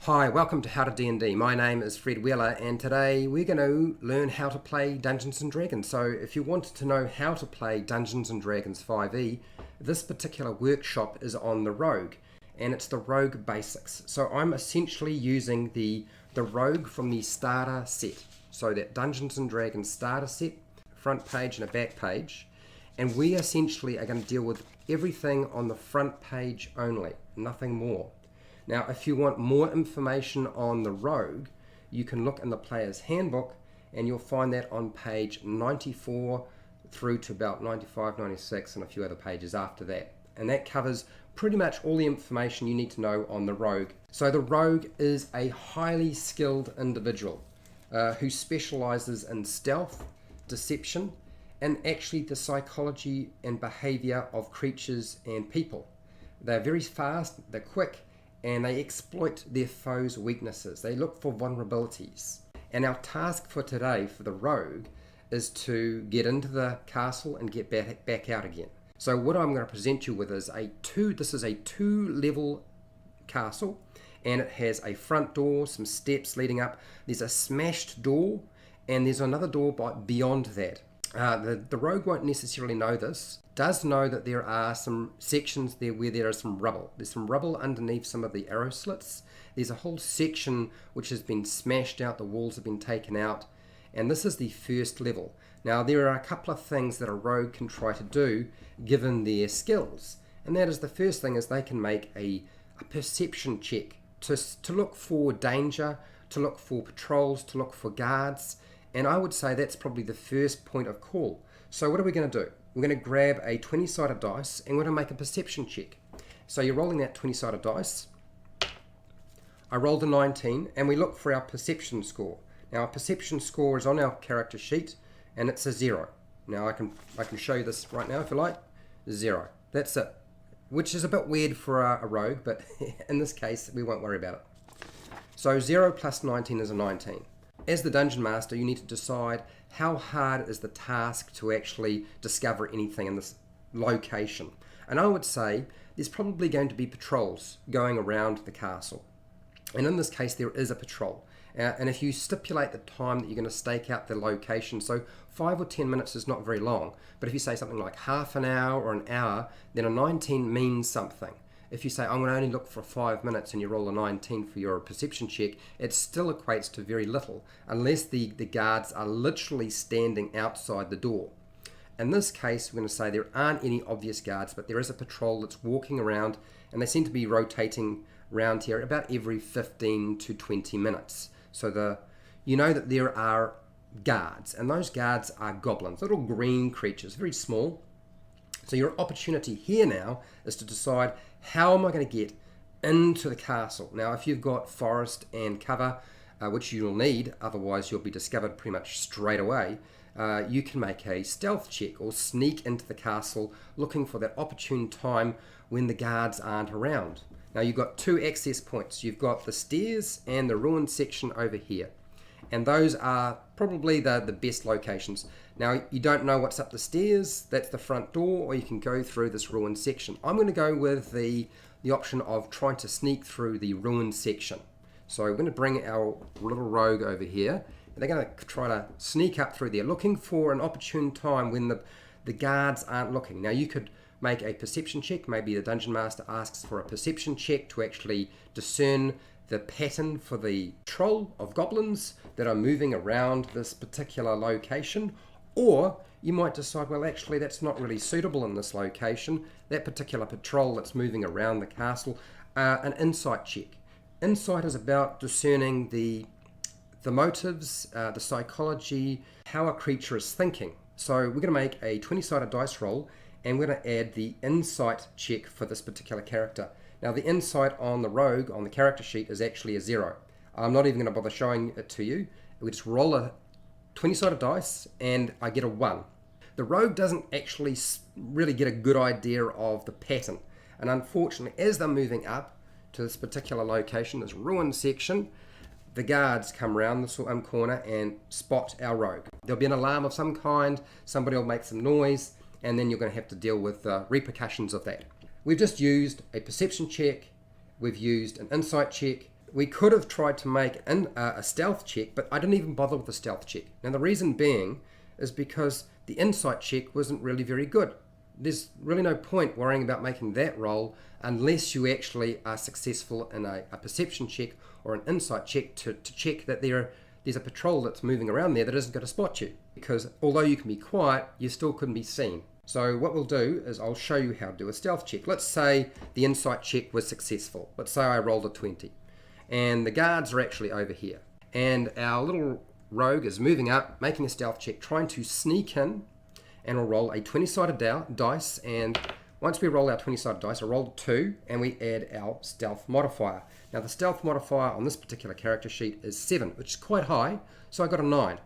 Hi, welcome to HowtoDandD. My name is Fred Wheeler and today we're going to learn how to play Dungeons & Dragons. So if you wanted to know how to play Dungeons & Dragons 5e, this particular workshop is on the Rogue and it's the Rogue Basics. So I'm essentially using the Rogue from the starter set. So that Dungeons & Dragons starter set, front page and a back page. And we essentially are going to deal with everything on the front page only, nothing more. Now, if you want more information on the Rogue, you can look in the Player's Handbook and you'll find that on page 94 through to about 95, 96 and a few other pages after that. And that covers pretty much all the information you need to know on the Rogue. So the Rogue is a highly skilled individual who specializes in stealth, deception, and actually the psychology and behavior of creatures and people. They're very fast, they're quick, and they exploit their foes' weaknesses. They look for vulnerabilities. And our task for today for the Rogue is to get into the castle and get back out again. So what I'm going to present you with is this is a two-level castle, and it has a front door, some steps leading up. There's a smashed door, and there's another door beyond that. The Rogue won't necessarily know this. Does know that there are some sections there where there is some rubble. There's some rubble underneath some of the arrow slits. There's a whole section which has been smashed out, the walls have been taken out, and this is the first level. Now there are a couple of things that a rogue can try to do given their skills, and that is the first thing is they can make a perception check to look for danger, to look for patrols, to look for guards, and I would say that's probably the first point of call. So what are we going to do? We're going to grab a 20-sided dice and we're going to make a perception check. So you're rolling that 20-sided dice. I rolled a 19 and we look for our perception score. Now our perception score is on our character sheet and it's a 0. Now I can show you this right now if you like. 0. That's it. Which is a bit weird for a rogue, but in this case we won't worry about it. So 0 plus 19 is a 19. As the Dungeon Master, you need to decide how hard is the task to actually discover anything in this location. And I would say there's probably going to be patrols going around the castle. And in this case, there is a patrol. And if you stipulate the time that you're going to stake out the location, so 5 or 10 minutes is not very long. But if you say something like half an hour or an hour, then a 19 means something. If you say, I'm going to only look for 5 minutes and you roll a 19 for your perception check, it still equates to very little, unless the guards are literally standing outside the door. In this case, we're going to say there aren't any obvious guards, but there is a patrol that's walking around, and they seem to be rotating around here about every 15 to 20 minutes. So you know that there are guards, and those guards are goblins, little green creatures, very small. So your opportunity here now is to decide, how am I going to get into the castle? Now, if you've got forest and cover, which you'll need, otherwise you'll be discovered pretty much straight away, you can make a stealth check or sneak into the castle looking for that opportune time when the guards aren't around. Now, you've got two access points. You've got the stairs and the ruined section over here. And those are probably the best locations. Now, you don't know what's up the stairs, that's the front door, or you can go through this ruined section. I'm going to go with the option of trying to sneak through the ruined section. So we're going to bring our little rogue over here, and they're going to try to sneak up through there, looking for an opportune time when the guards aren't looking. Now, you could make a perception check. Maybe the Dungeon Master asks for a perception check to actually discern the pattern for the patrol of goblins that are moving around this particular location, or you might decide, well, actually that's not really suitable in this location, that particular patrol that's moving around the castle. An insight check. Insight is about discerning the motives, the psychology, how a creature is thinking. So we're going to make a 20-sided dice roll and we're going to add the insight check for this particular character. Now the insight on the rogue, on the character sheet, is actually a 0. I'm not even going to bother showing it to you. We just roll a 20-sided dice and I get a 1. The rogue doesn't actually really get a good idea of the pattern. And unfortunately, as they're moving up to this particular location, this ruined section, the guards come around the corner and spot our rogue. There'll be an alarm of some kind, somebody will make some noise, and then you're going to have to deal with the repercussions of that. We've just used a perception check, we've used an insight check, we could have tried to make a stealth check, but I didn't even bother with the stealth check. Now the reason being is because the insight check wasn't really very good. There's really no point worrying about making that roll unless you actually are successful in a perception check or an insight check to check that there's a patrol that's moving around there that isn't going to spot you. Because although you can be quiet, you still couldn't be seen. So what we'll do is I'll show you how to do a stealth check. Let's say the insight check was successful. Let's say I rolled a 20. And the guards are actually over here. And our little rogue is moving up, making a stealth check, trying to sneak in, and we'll roll a 20-sided dice. And once we roll our 20-sided dice, I roll 2, and we add our stealth modifier. Now the stealth modifier on this particular character sheet is 7, which is quite high, so I got a 9.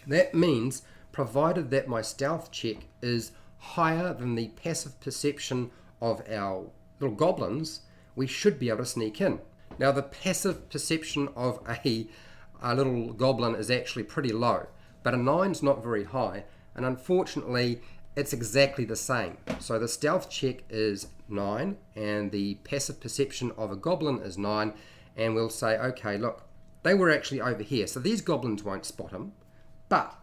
That means, provided that my stealth check is higher than the passive perception of our little goblins, we should be able to sneak in. Now the passive perception of a little goblin is actually pretty low, but a 9's not very high, and unfortunately it's exactly the same. So the stealth check is 9 and the passive perception of a goblin is 9, and we'll say, okay, look, they were actually over here, so these goblins won't spot him. But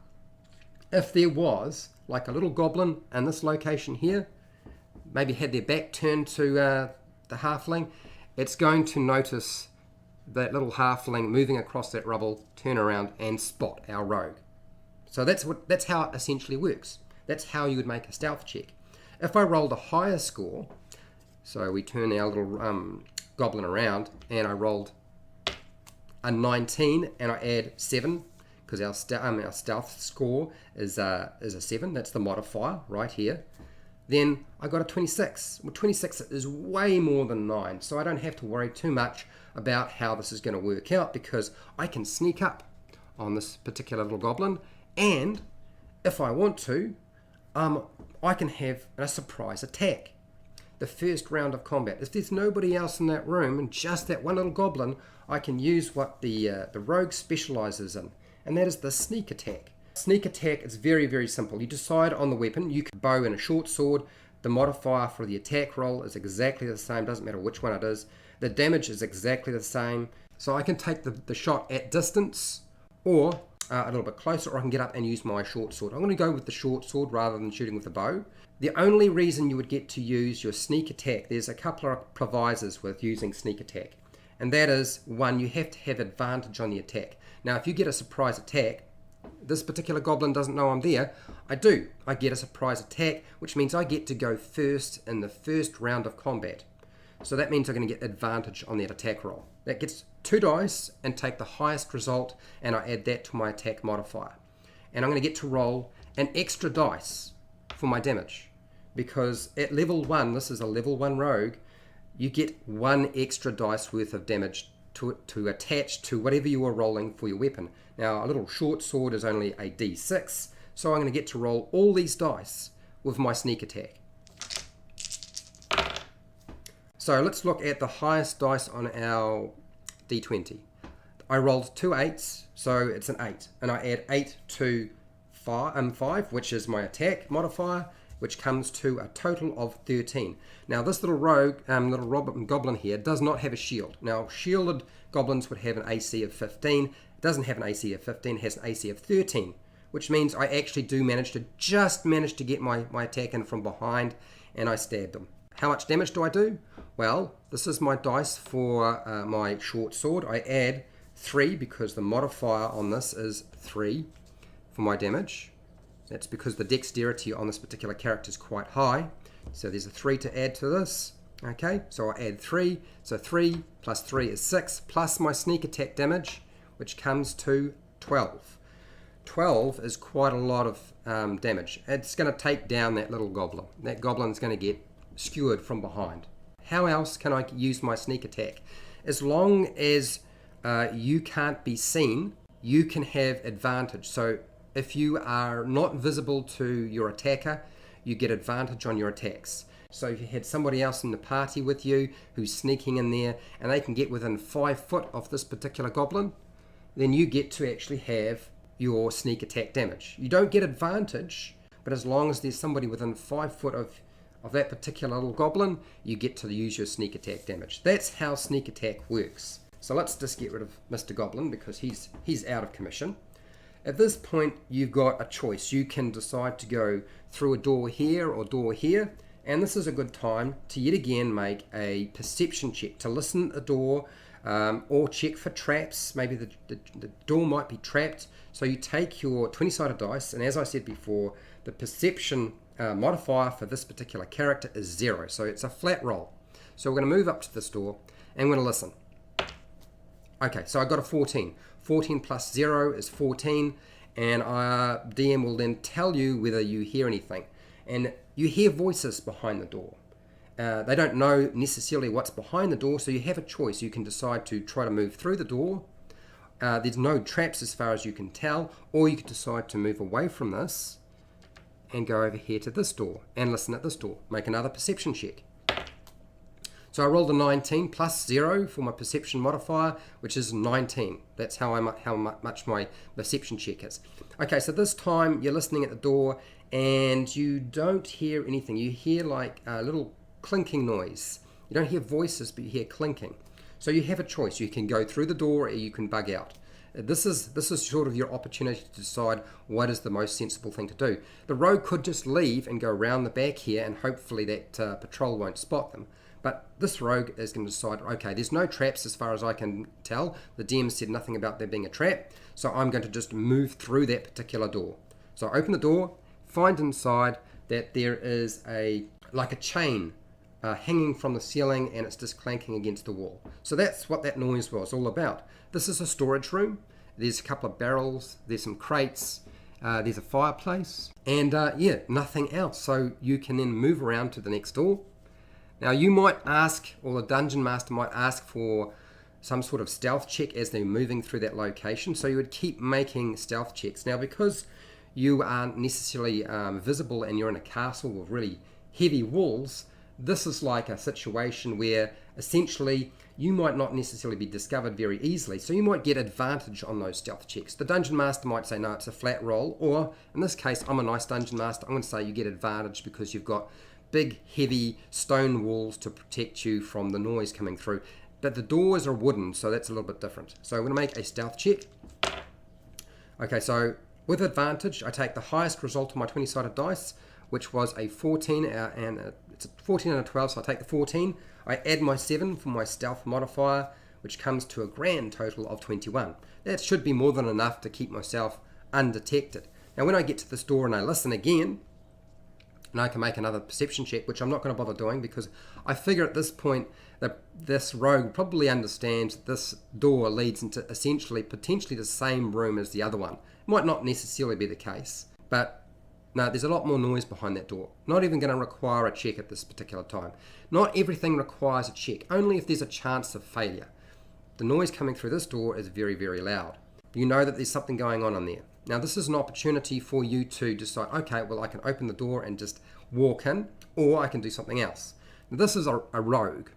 if there was like a little goblin in this location here, maybe had their back turned to the halfling, it's going to notice that little halfling moving across that rubble, turn around and spot our rogue. So that's how it essentially works. That's how you would make a stealth check. If I rolled a higher score, so we turn our little goblin around and I rolled a 19 and I add 7, because our stealth score is a 7, that's the modifier right here, then I got a 26. Well, 26 is way more than 9, so I don't have to worry too much about how this is going to work out, because I can sneak up on this particular little goblin, and if I want to, I can have a surprise attack. The first round of combat, if there's nobody else in that room and just that one little goblin, I can use what the rogue specializes in, and that is the sneak attack. Sneak attack is very, very simple. You decide on the weapon. You can bow and a short sword. The modifier for the attack roll is exactly the same, doesn't matter which one it is. The damage is exactly the same. So I can take the shot at distance, or a little bit closer, or I can get up and use my short sword. I'm going to go with the short sword rather than shooting with the bow. The only reason you would get to use your sneak attack, there's a couple of provisos with using sneak attack. And that is, one, you have to have advantage on the attack. Now if you get a surprise attack, this particular goblin doesn't know I'm there. I do. I get a surprise attack, which means I get to go first in the first round of combat. So that means I'm going to get advantage on that attack roll. That gets 2 dice and take the highest result, and I add that to my attack modifier. And I'm going to get to roll an extra dice for my damage, because at level 1, this is a level 1 rogue, you get 1 extra dice worth of damage to attach to whatever you are rolling for your weapon. Now a little short sword is only a d6, so I'm going to get to roll all these dice with my sneak attack. So let's look at the highest dice on our d20. I rolled 2 8s, so it's an 8, and I add 8 to 5, which is my attack modifier, which comes to a total of 13. Now this little rogue, little goblin here, does not have a shield. Now shielded goblins would have an AC of 15. It doesn't have an AC of 15, it has an AC of 13, which means I actually do manage to get my attack in from behind, and I stab them. How much damage do I do? Well, this is my dice for my short sword. I add 3 because the modifier on this is 3 for my damage. That's because the dexterity on this particular character is quite high. So there's a 3 to add to this. Okay, so I add 3. So 3 plus 3 is 6, plus my sneak attack damage, which comes to 12. 12 is quite a lot of damage. It's going to take down that little goblin. That goblin's going to get skewered from behind. How else can I use my sneak attack? As long as you can't be seen, you can have advantage. So if you are not visible to your attacker, you get advantage on your attacks. So if you had somebody else in the party with you who's sneaking in there and they can get within 5 foot of this particular goblin, then you get to actually have your sneak attack damage. You don't get advantage, but as long as there's somebody within 5 foot of that particular little goblin, you get to use your sneak attack damage. That's how sneak attack works. So let's just get rid of Mr. Goblin because he's out of commission. At this point, you've got a choice. You can decide to go through a door here or door here, and this is a good time to yet again make a perception check, to listen at the door or check for traps. Maybe the door might be trapped. So you take your 20-sided dice, and as I said before, the perception modifier for this particular character is 0, so it's a flat roll. So we're going to move up to this door, and we're going to listen. Okay, so I got a 14. 14 plus 0 is 14, and our DM will then tell you whether you hear anything. And you hear voices behind the door. They don't know necessarily what's behind the door, so you have a choice. You can decide to try to move through the door. There's no traps as far as you can tell, or you can decide to move away from this and go over here to this door and listen at this door. Make another perception check. So I rolled a 19 plus 0 for my perception modifier, which is 19. That's how much my perception check is. Okay, so this time you're listening at the door and you don't hear anything. You hear like a little clinking noise. You don't hear voices, but you hear clinking. So you have a choice. You can go through the door or you can bug out. This is sort of your opportunity to decide what is the most sensible thing to do. The rogue could just leave and go around the back here, and hopefully that patrol won't spot them. But this rogue is going to decide, okay, there's no traps as far as I can tell. The DM said nothing about there being a trap, so I'm going to just move through that particular door. So I open the door, find inside that there is like a chain hanging from the ceiling, and it's just clanking against the wall. So that's what that noise was all about. This is a storage room. There's a couple of barrels, there's some crates, there's a fireplace, and yeah, nothing else. So you can then move around to the next door. Now you might ask, or the dungeon master might ask for some sort of stealth check as they're moving through that location. So you would keep making stealth checks. Now because you aren't necessarily visible and you're in a castle with really heavy walls, this is like a situation where essentially you might not necessarily be discovered very easily. So you might get advantage on those stealth checks. The dungeon master might say, no, it's a flat roll. Or in this case, I'm a nice dungeon master. I'm going to say you get advantage because you've got big, heavy stone walls to protect you from the noise coming through. But the doors are wooden, so that's a little bit different. So I'm going to make a stealth check. Okay, so with advantage, I take the highest result of my 20-sided dice, which was a 14, and it's a 14 and a 12, so I take the 14. I add my 7 for my stealth modifier, which comes to a grand total of 21. That should be more than enough to keep myself undetected. Now when I get to this door and I listen again, and I can make another perception check, which I'm not going to bother doing because I figure at this point that this rogue probably understands this door leads into essentially potentially the same room as the other one. It might not necessarily be the case, but no, there's a lot more noise behind that door. Not even going to require a check at this particular time. Not everything requires a check, only if there's a chance of failure. The noise coming through this door is very, very loud. You know that there's something going on in there. Now this is an opportunity for you to decide, okay, well I can open the door and just walk in, or I can do something else. Now, this is a rogue.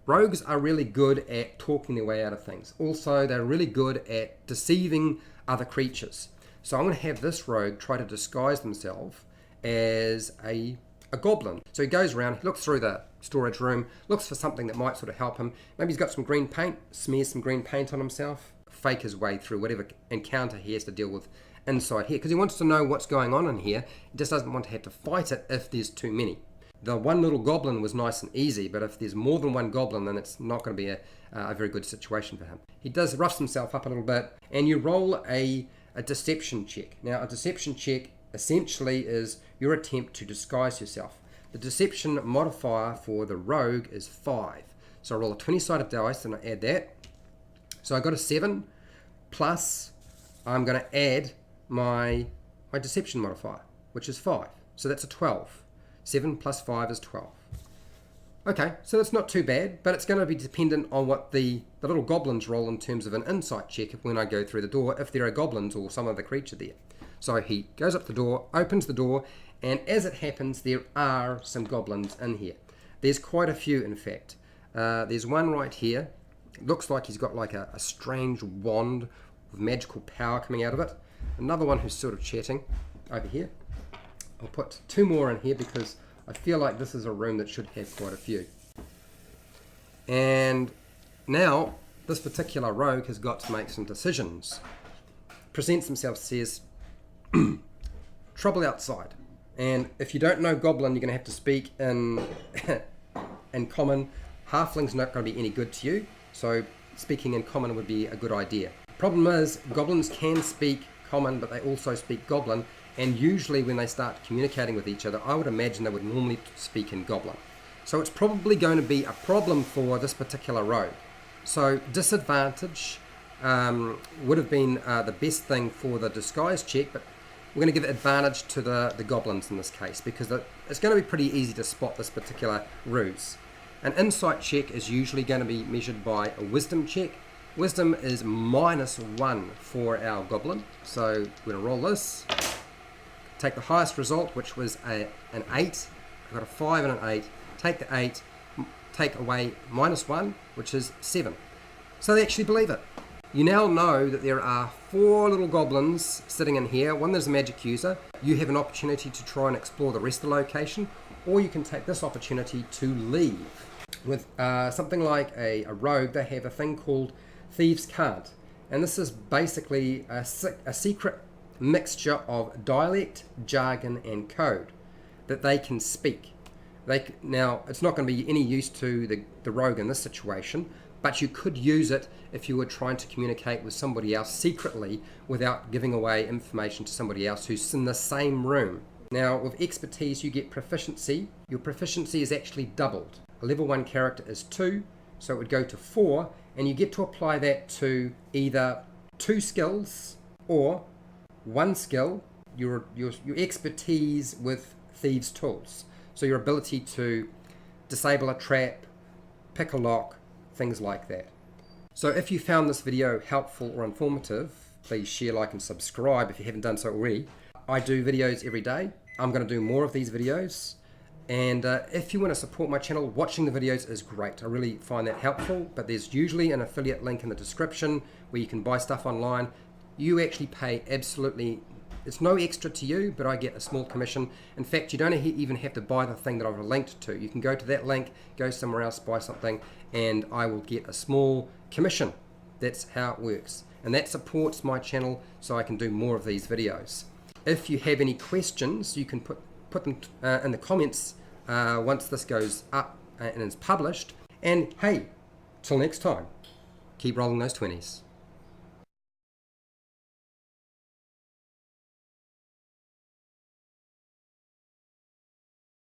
Rogues are really good at talking their way out of things. Also, they're really good at deceiving other creatures. So I'm going to have this rogue try to disguise themselves as a goblin. So he goes around, he looks through the storage room, looks for something that might sort of help him. Maybe he's got some green paint, smears some green paint on himself, fake his way through whatever encounter he has to deal with inside here, because he wants to know what's going on in here. He just doesn't want to have to fight it if there's too many. The one little goblin was nice and easy, but if there's more than one goblin, then it's not going to be a very good situation for him. He does roughs himself up a little bit, and you roll a deception check. Now, a deception check essentially is your attempt to disguise yourself. The deception modifier for the rogue is 5. So I roll a 20-sided dice and I add that. So I got a 7 plus I'm going to add my deception modifier, which is 5. So that's a 12. 7 plus 5 is 12. Okay, so that's not too bad, but it's going to be dependent on what the little goblins roll in terms of an insight check when I go through the door, if there are goblins or some other creature there. So he goes up the door, opens the door, and as it happens, there are some goblins in here. There's quite a few, in fact. There's one right here. It looks like he's got like a strange wand with magical power coming out of it. Another one who's sort of chatting over here. I'll put 2 more in here because I feel like this is a room that should have quite a few. And now this particular rogue has got to make some decisions. Presents himself, says, trouble outside. And if you don't know Goblin, you're going to have to speak in common. Halfling's not going to be any good to you, so speaking in common would be a good idea. Problem is, goblins can speak common, but they also speak Goblin, and usually when they start communicating with each other, I would imagine they would normally speak in Goblin. So it's probably going to be a problem for this particular rogue. So disadvantage would have been the best thing for the disguise check, but we're going to give advantage to the goblins in this case, because it's going to be pretty easy to spot this particular ruse. An insight check is usually going to be measured by a wisdom check. Wisdom is -1 for our goblin. So we're going to roll this, take the highest result, which was an 8. I've got a 5 and an 8. Take the 8, take away -1, which is 7. So they actually believe it. You now know that there are 4 little goblins sitting in here. One, there's a magic user. You have an opportunity to try and explore the rest of the location, or you can take this opportunity to leave. With something like a rogue, they have a thing called Thieves' Cant. And this is basically a secret mixture of dialect, jargon, and code that they can speak. Now, it's not going to be any use to the rogue in this situation, but you could use it if you were trying to communicate with somebody else secretly without giving away information to somebody else who's in the same room. Now, with expertise, you get proficiency. Your proficiency is actually doubled. A level 1 character is 2, so it would go to 4, and you get to apply that to either 2 skills or 1 skill, your expertise with thieves' tools. So your ability to disable a trap, pick a lock, things like that. So if you found this video helpful or informative, please share, like, and subscribe if you haven't done so already. I do videos every day. I'm going to do more of these videos. And if you want to support my channel, watching the videos is great. I really find that helpful, but there's usually an affiliate link in the description where you can buy stuff online. You actually pay absolutely, it's no extra to you, but I get a small commission. In fact, you don't even have to buy the thing that I've linked to. You can go to that link, go somewhere else, buy something, and I will get a small commission. That's how it works. And that supports my channel so I can do more of these videos. If you have any questions, you can put them in the comments once this goes up and is published. And hey, till next time, keep rolling those 20s.